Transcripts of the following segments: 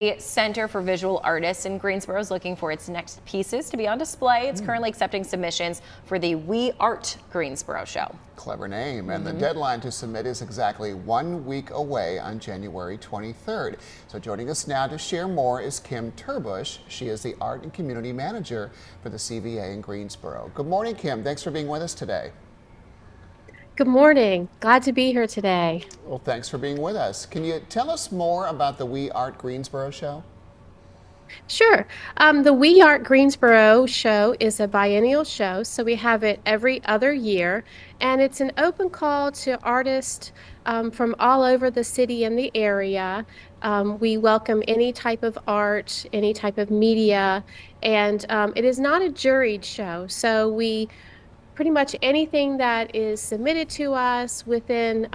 The Center for Visual Artists in Greensboro is looking for its next pieces to be on display. It's currently accepting submissions for the We Art Greensboro show. Clever name. And the deadline to submit is exactly 1 week away on January 23rd. So joining us now to share more is Kim Turbush. She is the Art and Community Manager for the CVA in Greensboro. Good morning, Kim. Thanks for being with us today. Good morning. Glad to be here today. Well, thanks for being with us. Can you tell us more about the We Art Greensboro show? Sure. The We Art Greensboro show is a biennial show, so we have it every other year, and it's an open call to artists from all over the city and the area. We welcome any type of art, any type of media, and it is not a juried show, so we pretty much anything that is submitted to us within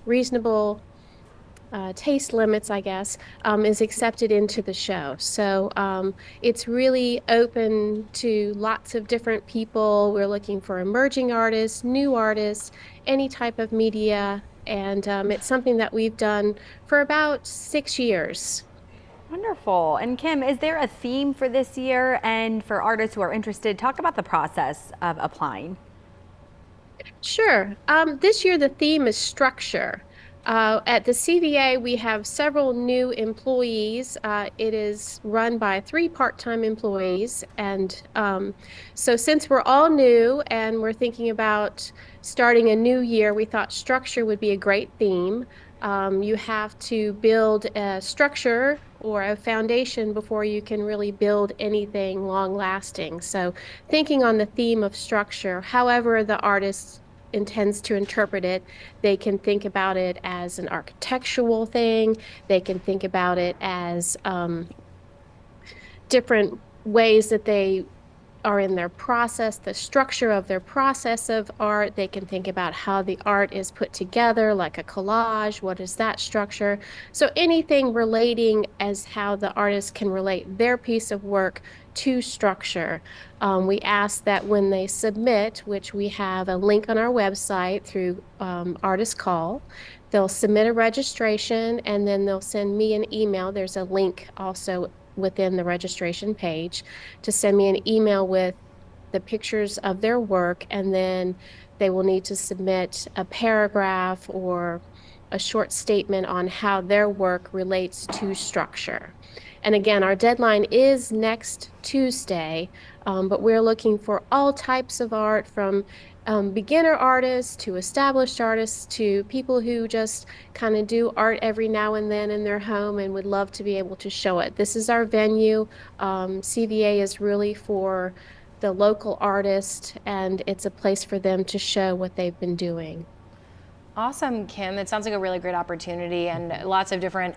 reasonable taste limits, I guess, is accepted into the show. So it's really open to lots of different people. We're looking for emerging artists, new artists, any type of media, and it's something that we've done for about 6 years. Wonderful. And Kim, is there a theme for this year? And for artists who are interested, talk about the process of applying. Sure. This year the theme is structure. At the CVA, we have several new employees. It is run by 3 part-time employees. And so since we're all new and we're thinking about starting a new year, we thought structure would be a great theme. You have to build a structure or a foundation before you can really build anything long-lasting. So thinking on the theme of structure, however the artist intends to interpret it, they can think about it as an architectural thing. They can think about it as different ways that they are in their process, the structure of their process of art. They can think about how the art is put together, like a collage. What is that structure? So anything relating as how the artist can relate their piece of work to structure. We ask that when they submit, which we have a link on our website through Artist Call, they'll submit a registration and then they'll send me an email. There's a link also within the registration page to send me an email with the pictures of their work, and then they will need to submit a paragraph or a short statement on how their work relates to structure. And again, our deadline is next Tuesday, but we're looking for all types of art, from beginner artists to established artists to people who just kind of do art every now and then in their home and would love to be able to show it. This is our venue. CVA is really for the local artist, and it's a place for them to show what they've been doing. Awesome, Kim. It sounds like a really great opportunity and lots of different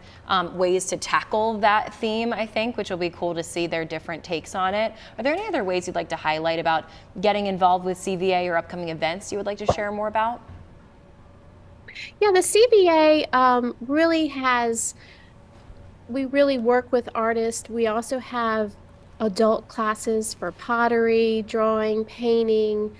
ways to tackle that theme, I think, which will be cool to see their different takes on it. Are there any other ways you'd like to highlight about getting involved with CVA or upcoming events you would like to share more about? Yeah, the CVA we really work with artists. We also have adult classes for pottery, drawing, painting.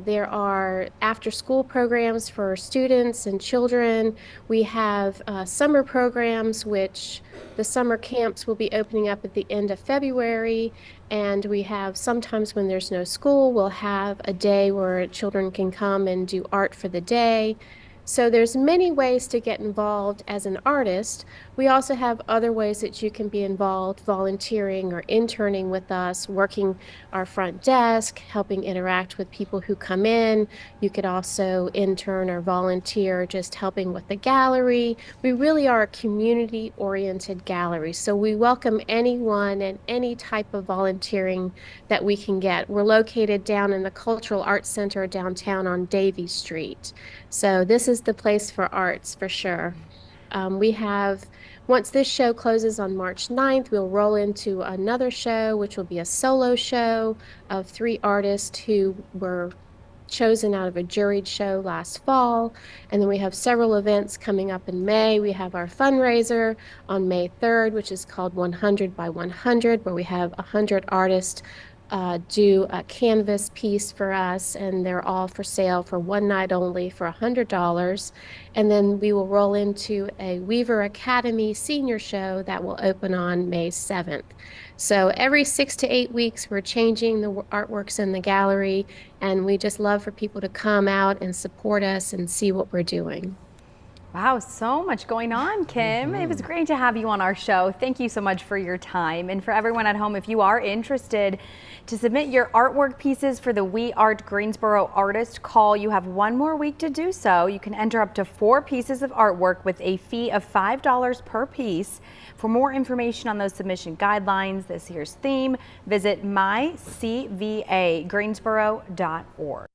There are after-school programs for students and children. We have summer programs, which the summer camps will be opening up at the end of February. And we have, sometimes when there's no school, we'll have a day where children can come and do art for the day. So there's many ways to get involved as an artist. We also have other ways that you can be involved, volunteering or interning with us, working our front desk, helping interact with people who come in. You could also intern or volunteer just helping with the gallery. We really are a community-oriented gallery, so we welcome anyone and any type of volunteering that we can get. We're located down in the Cultural Arts Center downtown on Davie Street. So this is the place for arts for sure. Once this show closes on March 9th, we'll roll into another show, which will be a solo show of 3 artists who were chosen out of a juried show last fall. And then we have several events coming up in May. We have our fundraiser on May 3rd, which is called 100 by 100, where we have 100 artists do a canvas piece for us, and they're all for sale for one night only for $100. And then we will roll into a Weaver Academy senior show that will open on May 7th. So every 6 to 8 weeks, we're changing the artworks in the gallery, and we just love for people to come out and support us and see what we're doing. Wow, so much going on, Kim. It was great to have you on our show. Thank you so much for your time. And for everyone at home, if you are interested to submit your artwork pieces for the We Art Greensboro Artist Call, you have one more week to do so. You can enter up to 4 pieces of artwork with a fee of $5 per piece. For more information on those submission guidelines, this year's theme, visit mycvagreensboro.org.